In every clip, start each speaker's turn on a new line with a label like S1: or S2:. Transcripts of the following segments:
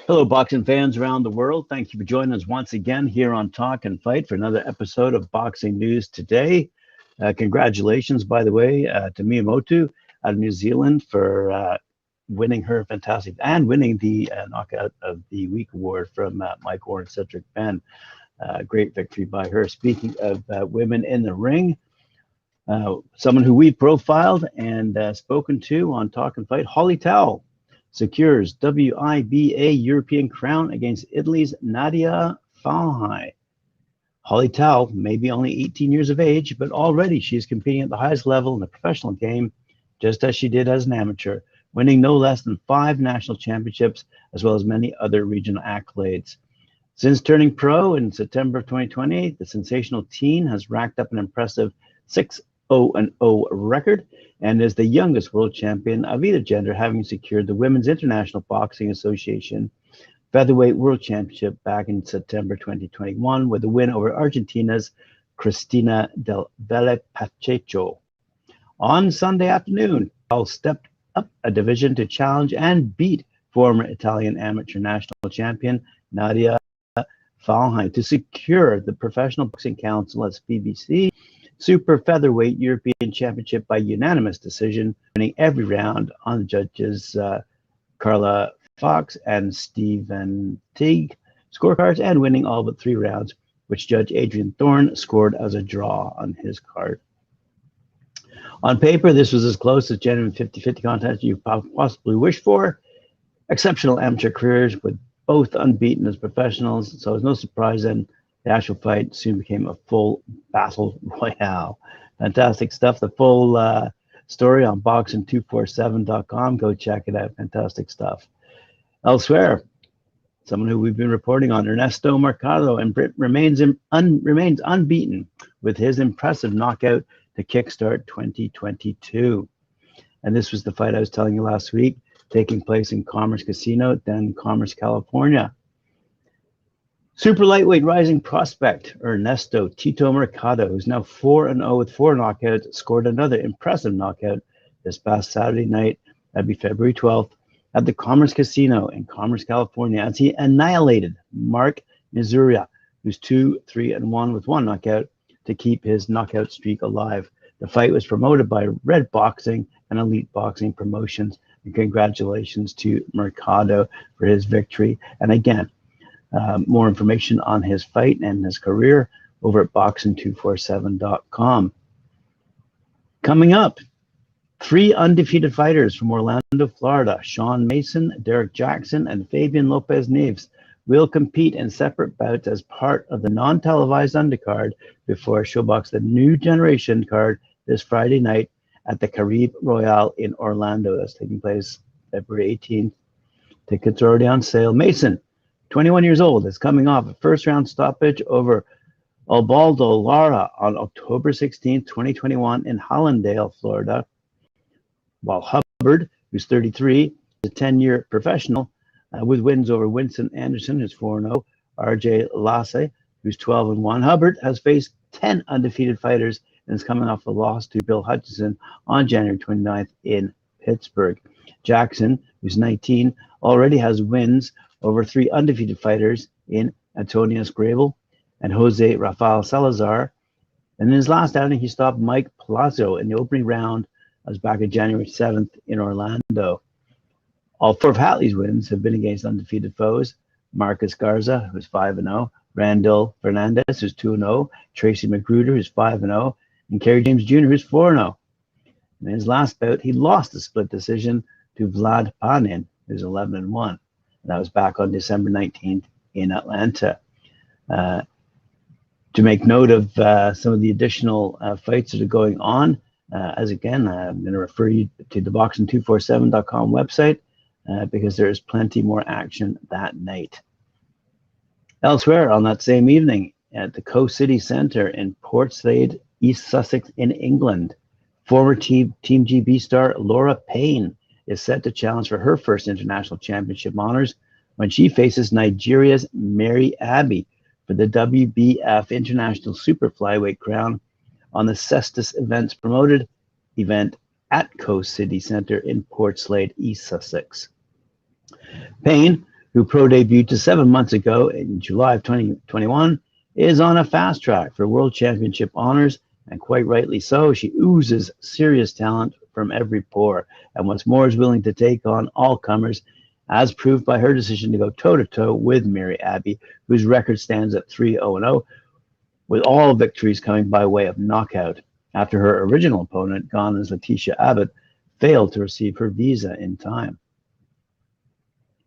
S1: Hello, boxing fans around the world. Thank you for joining us once again here on Talk and Fight for another episode of Boxing News Today. Congratulations, by the way, to Miyamoto out of New Zealand for winning her fantastic and winning the Knockout of the Week award from Mike Orr and Cedric Ben. Great victory by her. Speaking of women in the ring, someone who we've profiled and spoken to on Talk and Fight, Hollie Towl secures WIBA European crown against Italy's Nadia Falhai. Hollie Towl may be only 18 years of age, but already she is competing at the highest level in the professional game, just as she did as an amateur, winning no less than 5 national championships, as well as many other regional accolades. Since turning pro in September of 2020, the sensational teen has racked up an impressive 6-0-0 record and is the youngest world champion of either gender, having secured the Women's International Boxing Association Featherweight World Championship back in September 2021 with a win over Argentina's Cristina del Valle Pacheco. On Sunday afternoon, Towl stepped up a division to challenge and beat former Italian amateur national champion Nadia Falhai to secure the Professional Boxing Council's PBC Super Featherweight European Championship by unanimous decision, winning every round on the judges Carla Fox and Stephen Teague scorecards, and winning all but 3 rounds, which Judge Adrian Thorne scored as a draw on his card. On paper, this was as close as genuine 50-50 contest you possibly wish for. Exceptional amateur careers with both unbeaten as professionals, so it's no surprise then the actual fight soon became a full battle royale. Fantastic stuff. The full story on boxing247.com. Go check it out. Fantastic stuff. Elsewhere, someone who we've been reporting on, Ernesto Mercado, and remains unbeaten with his impressive knockout to kickstart 2022. And this was the fight I was telling you last week, taking place in Commerce Casino, then Commerce, California. Super lightweight rising prospect Ernesto Tito Mercado, who's now 4-0 with 4 knockouts, scored another impressive knockout this past Saturday night, that'd be February 12th, at the Commerce Casino in Commerce, California, as he annihilated Mark Mizuria, who's 2-3-1 with 1 knockout, to keep his knockout streak alive. The fight was promoted by Red Boxing and Elite Boxing Promotions, and congratulations to Mercado for his victory. And again, more information on his fight and his career over at boxing247.com. Coming up, 3 undefeated fighters from Orlando, Florida, Sean Mason, Derek Jackson, and Fabian Lopez Neves, will compete in separate bouts as part of the non-televised undercard before Showbox the New Generation card this Friday night at the Caribe Royale in Orlando. That's taking place February 18th. Tickets are already on sale. Mason, 21 years old, is coming off a first-round stoppage over Ubaldo Lara on October 16, 2021 in Hallandale, Florida, while Hubbard, who's 33, is a 10-year professional with wins over Winston Anderson, who's 4-0, RJ Lasse, who's 12-1. Hubbard has faced 10 undefeated fighters and is coming off a loss to Bill Hutchinson on January 29th in Pittsburgh. Jackson, who's 19, already has wins over 3 undefeated fighters in Antonius Grable and Jose Rafael Salazar. And in his last outing, he stopped Mike Palazzo in the opening round. That was back on January 7th in Orlando. All 4 of Hatley's wins have been against undefeated foes. Marcus Garza, who's 5-0, Randall Fernandez, who's 2-0, Tracy Magruder, who's 5-0, and Kerry James Jr., who's 4-0. In his last bout, he lost a split decision to Vlad Panin, who's 11-1. That was back on December 19th in Atlanta. To make note of some of the additional fights that are going on, as again, I'm going to refer you to the boxing247.com website because there is plenty more action that night. Elsewhere on that same evening at the Coast City Centre in Portslade, East Sussex in England, former Team GB star Laura Payne is set to challenge for her first international championship honors when she faces Nigeria's Mary Abbey, for the WBF International Super Flyweight crown on the Cestus Events promoted event at Coast City Centre in Portslade, East Sussex. Payne, who pro debuted just 7 months ago in July of 2021, is on a fast track for World Championship honors, and quite rightly so. She oozes serious talent from every pore, and what's more is willing to take on all comers, as proved by her decision to go toe-to-toe with Mary Abbey, whose record stands at 3-0-0, with all victories coming by way of knockout, after her original opponent, Ghana's Letitia Abbott, failed to receive her visa in time.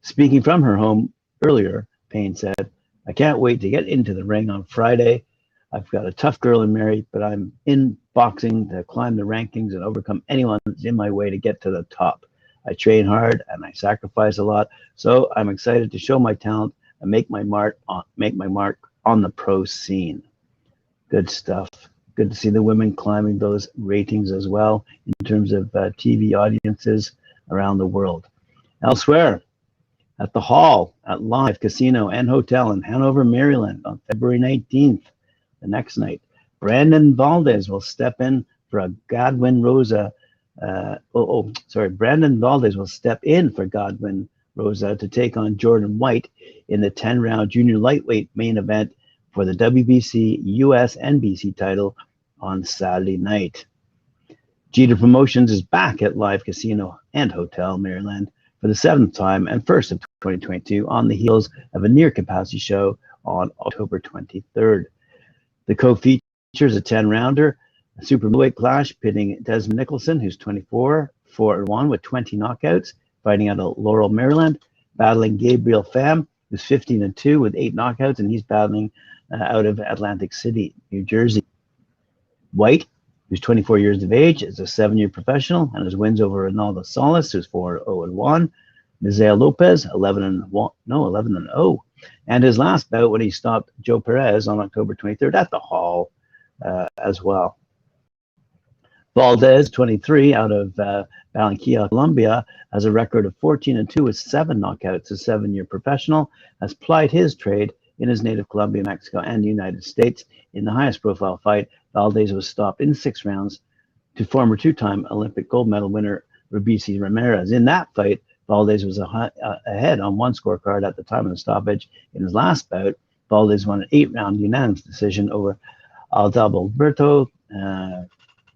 S1: Speaking from her home earlier, Payne said, "I can't wait to get into the ring on Friday. I've got a tough girl in Mary, but I'm in boxing to climb the rankings and overcome anyone that's in my way to get to the top. I train hard and I sacrifice a lot, so I'm excited to show my talent and make my mark on the pro scene." Good stuff. Good to see the women climbing those ratings as well in terms of TV audiences around the world. Elsewhere, at the Hall at Live Casino and Hotel in Hanover, Maryland on February 19th, the next night, Brandon Valdez will step in for Godwin Rosa. Brandon Valdez will step in for Godwin Rosa to take on Jordan White in the 10-round junior lightweight main event for the WBC US NBC title on Saturday night. Jeter Promotions is back at Live Casino and Hotel, Maryland, for the 7th time and first of 2022 on the heels of a near-capacity show on October 23rd. The co-features a 10-rounder, a super middleweight clash pitting Desmond Nicholson, who's 24, 4-1 with 20 knockouts, fighting out of Laurel, Maryland, battling Gabriel Pham, who's 15-2 with 8 knockouts, and he's battling out of Atlantic City, New Jersey. White, who's 24 years of age, is a 7-year professional, and his wins over Ronaldo Solis, who's 4-0-1, Misael Lopez, 11-0, and his last bout when he stopped Joe Perez on October 23rd at the Hall as well. Valdez, 23, out of Barranquilla, Colombia, has a record of 14-2 with 7 knockouts. A 7-year professional has plied his trade in his native Colombia, Mexico, and the United States. In the highest profile fight, Valdez was stopped in 6 rounds to former 2-time Olympic gold medal winner Rubisi Ramirez. In that fight, Valdez was ahead on one scorecard at the time of the stoppage. In his last bout, Valdez won an 8-round unanimous decision over Adalberto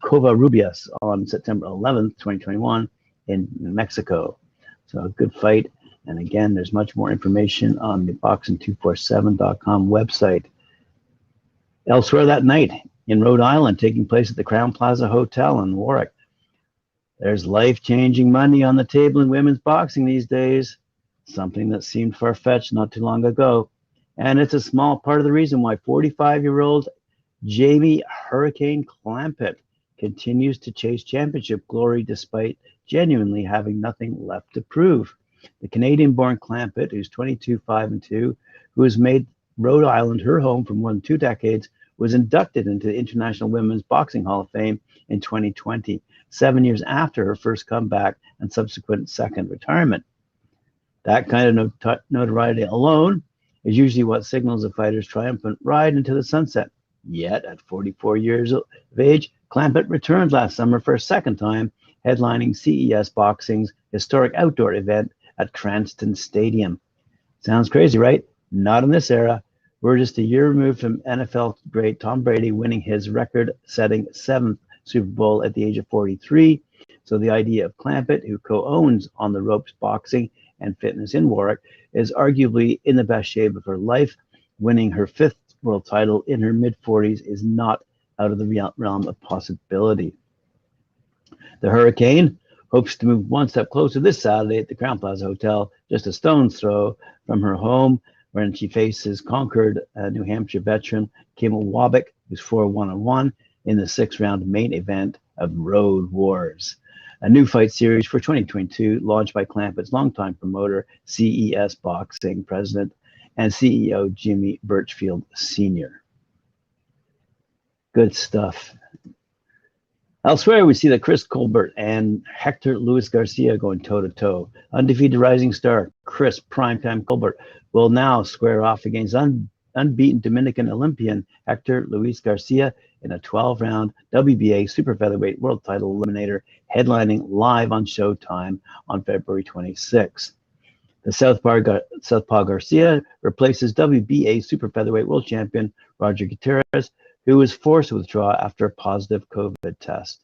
S1: Covarrubias on September 11th, 2021 in Mexico. So a good fight. And again, there's much more information on the boxing247.com website. Elsewhere that night in Rhode Island, taking place at the Crown Plaza Hotel in Warwick, there's life-changing money on the table in women's boxing these days, something that seemed far-fetched not too long ago. And it's a small part of the reason why 45-year-old Jamie Hurricane Clampett continues to chase championship glory despite genuinely having nothing left to prove. The Canadian-born Clampett, who's 22, 5-2, who has made Rhode Island her home for more than 2 decades, was inducted into the International Women's Boxing Hall of Fame in 2020, 7 years after her first comeback and subsequent second retirement. That kind of notoriety alone is usually what signals a fighter's triumphant ride into the sunset. Yet, at 44 years of age, Clampett returned last summer for a second time, headlining CES Boxing's historic outdoor event at Cranston Stadium. Sounds crazy, right? Not in this era. We're just a year removed from NFL great Tom Brady winning his record-setting 7th Super Bowl at the age of 43. So the idea of Clampett, who co-owns On the Ropes Boxing and Fitness in Warwick, is arguably in the best shape of her life. Winning her 5th world title in her mid-40s is not out of the realm of possibility. The Hurricane hopes to move one step closer this Saturday at the Crown Plaza Hotel, just a stone's throw from her home, when she faces Concord, New Hampshire veteran Kim Wabick, who's 4-1-1 in the 6-round main event of Road Wars, a new fight series for 2022 launched by Clampett's longtime promoter, CES Boxing president and CEO Jimmy Birchfield Sr. Good stuff. Elsewhere, we see that Chris Colbert and Hector Luis Garcia going toe-to-toe. Undefeated rising star Chris Primetime Colbert will now square off against unbeaten Dominican Olympian Hector Luis Garcia in a 12-round WBA super featherweight world title eliminator, headlining live on Showtime on February 26th. The Southpaw Garcia replaces WBA super featherweight world champion Roger Gutierrez, who was forced to withdraw after a positive COVID test.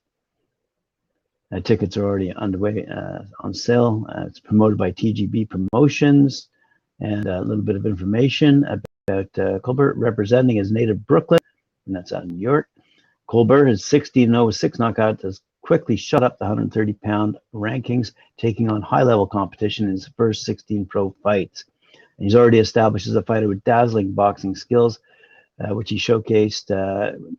S1: Tickets are already underway on sale. It's promoted by TGB Promotions. And a little bit of information about Colbert representing his native Brooklyn, and that's out of New York. Colbert, his 16-0 with 6 knockouts, has quickly shut up the 130-pound rankings, taking on high-level competition in his first 16 pro fights. And he's already established as a fighter with dazzling boxing skills, which he showcased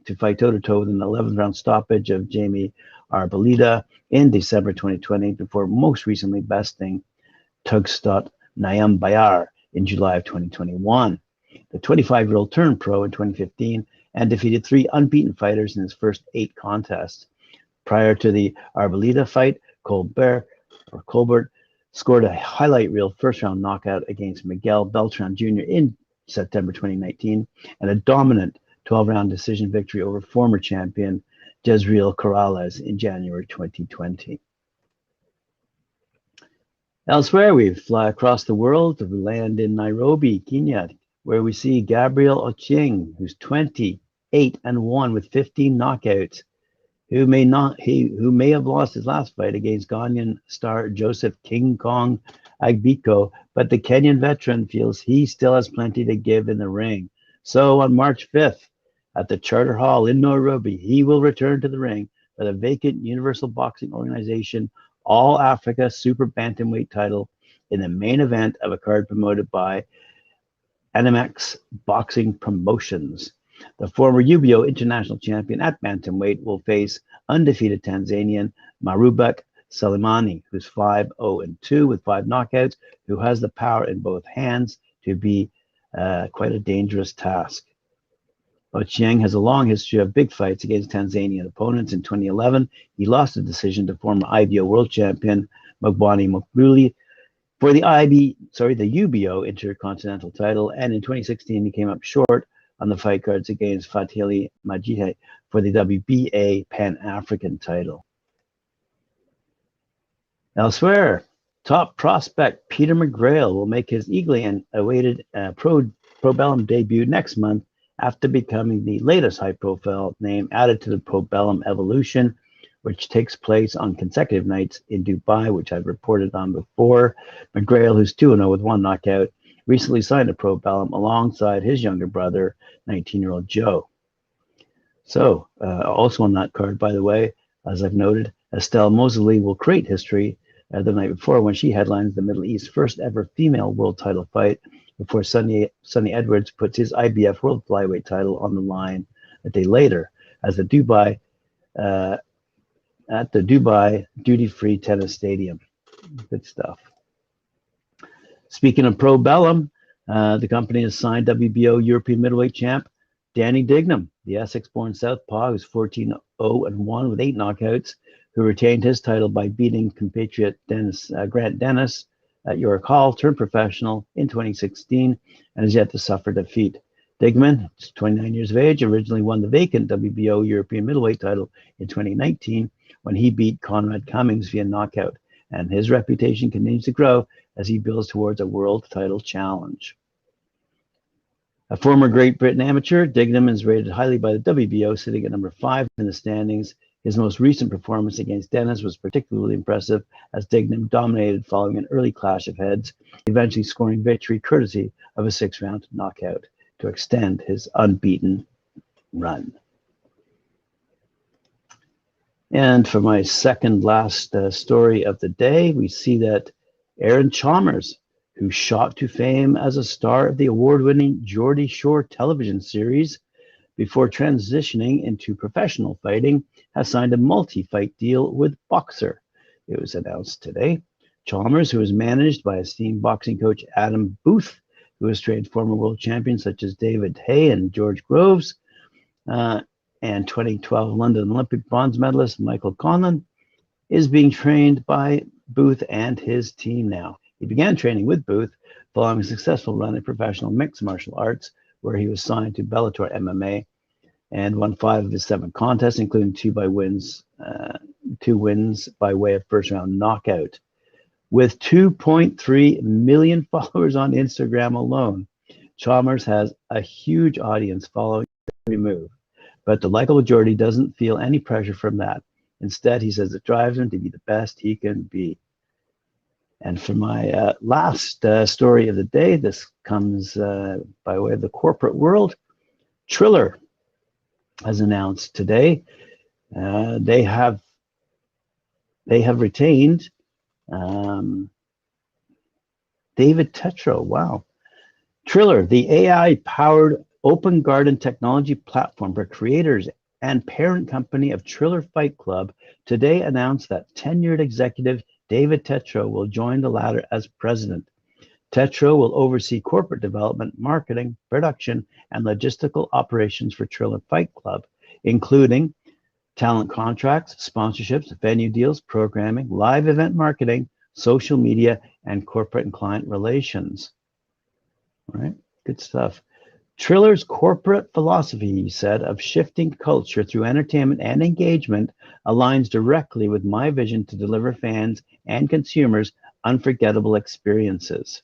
S1: to fight toe-to-toe with an 11th-round stoppage of Jamie Arboleda in December 2020, before most recently besting Tugstot Nayam Bayar in July of 2021. The 25-year-old turned pro in 2015 and defeated 3 unbeaten fighters in his first 8 contests. Prior to the Arboleda fight, Colbert scored a highlight reel first-round knockout against Miguel Beltran Jr. in September 2019 and a dominant 12-round decision victory over former champion Jezreel Corrales in January 2020. Elsewhere, we fly across the world to land in Nairobi, Kenya, where we see Gabriel Ochieng, who's 28-1 with 15 knockouts, who may have lost his last fight against Ghanaian star Joseph King Kong Agbiko, but the Kenyan veteran feels he still has plenty to give in the ring. So on March 5th, at the Charter Hall in Nairobi, he will return to the ring for the vacant Universal Boxing Organization All Africa Super Bantamweight title in the main event of a card promoted by Animax Boxing Promotions. The former UBO international champion at bantamweight will face undefeated Tanzanian Marubak Salimani, who's 5-0-2 with 5 knockouts, who has the power in both hands to be quite a dangerous task. Ochieng has a long history of big fights against Tanzanian opponents. In 2011, he lost a decision to former IBO world champion Mugwani Mukbuli for the UBO Intercontinental title, and in 2016 he came up short on the fight cards against Fatili Majihe for the WBA Pan-African title. Elsewhere, top prospect Peter McGrail will make his eagerly awaited Probellum debut next month after becoming the latest high-profile name added to the Probellum evolution, which takes place on consecutive nights in Dubai, which I've reported on before. McGrail, who's 2-0 with 1 knockout, recently signed a Probellum alongside his younger brother, 19-year-old Joe. So, also on that card, by the way, as I've noted, Estelle Moseley will create history the night before when she headlines the Middle East's first ever female world title fight, before Sonny Edwards puts his IBF World Flyweight title on the line a day later as the Dubai at the Dubai Duty-Free Tennis Stadium. Good stuff. Speaking of Probellum, the company has signed WBO European middleweight champ Danny Dignam, the Essex-born southpaw who's 14-0-1 with 8 knockouts, who retained his title by beating compatriot Grant Dennis at York Hall, turned professional in 2016, and is yet to suffer defeat. Digman, 29 years of age, originally won the vacant WBO European middleweight title in 2019 when he beat Conrad Cummings via knockout, and his reputation continues to grow as he builds towards a world title challenge. A former Great Britain amateur, Dignam is rated highly by the WBO, sitting at number 5 in the standings. His most recent performance against Dennis was particularly impressive, as Dignam dominated following an early clash of heads, eventually scoring victory courtesy of a 6-round knockout to extend his unbeaten run. And for my second last story of the day, we see that Aaron Chalmers, who shot to fame as a star of the award-winning Geordie Shore television series before transitioning into professional fighting, has signed a multi-fight deal with Boxer. It was announced today. Chalmers, who is managed by esteemed boxing coach Adam Booth, who has trained former world champions such as David Hay and George Groves, and 2012 London Olympic bronze medalist Michael Conlon, is being trained by Booth and his team now. He began training with Booth following a successful run in professional mixed martial arts, where he was signed to Bellator MMA and won 5 of his 7 contests, including 2 wins by way of first-round knockout. With 2.3 million followers on Instagram alone, Chalmers has a huge audience following every move, but the likable majority doesn't feel any pressure from that. Instead, he says it drives him to be the best he can be. And for my last story of the day, this comes by way of the corporate world. Triller has announced today they have retained David Tetro. Wow. Triller, the AI-powered open garden technology platform for creators and parent company of Triller Fight Club, today announced that tenured executive David Tetro will join the latter as president. Tetro will oversee corporate development, marketing, production, and logistical operations for Triller Fight Club, including talent contracts, sponsorships, venue deals, programming, live event marketing, social media, and corporate and client relations. All right, good stuff. Triller's corporate philosophy, he said, of shifting culture through entertainment and engagement aligns directly with my vision to deliver fans and consumers unforgettable experiences.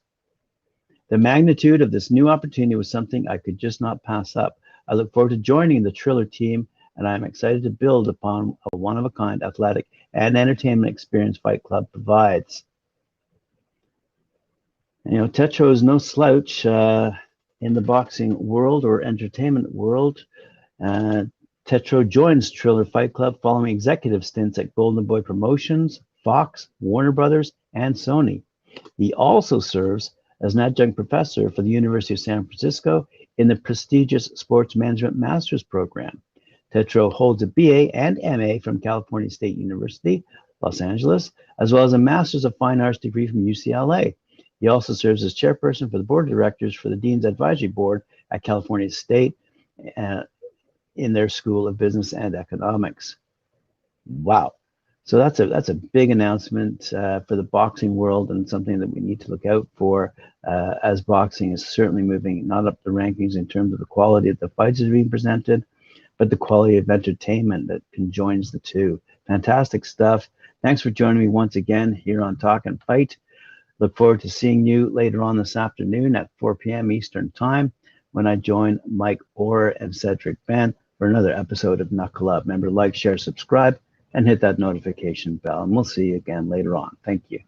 S1: The magnitude of this new opportunity was something I could just not pass up. I look forward to joining the Triller team, and I'm excited to build upon a one-of-a-kind athletic and entertainment experience Fight Club provides. And, you know, Tetro is no slouch in the boxing world or entertainment world. Tetro joins Triller Fight Club following executive stints at Golden Boy Promotions, Fox, Warner Brothers, and Sony. He also serves as an adjunct professor for the University of San Francisco in the prestigious Sports Management Master's Program. Tetro holds a BA and MA from California State University, Los Angeles, as well as a Master's of Fine Arts degree from UCLA. He also serves as chairperson for the board of directors for the Dean's Advisory Board at California State in their School of Business and Economics. Wow. So that's a big announcement for the boxing world, and something that we need to look out for as boxing is certainly moving not up the rankings in terms of the quality of the fights that are being presented, but the quality of entertainment that conjoins the two. Fantastic stuff. Thanks for joining me once again here on Talk and Fight. Look forward to seeing you later on this afternoon at 4 p.m. Eastern Time when I join Mike Orr and Cedric Ben for another episode of Knuckle Up. Remember, like, share, subscribe, and hit that notification bell. And we'll see you again later on. Thank you.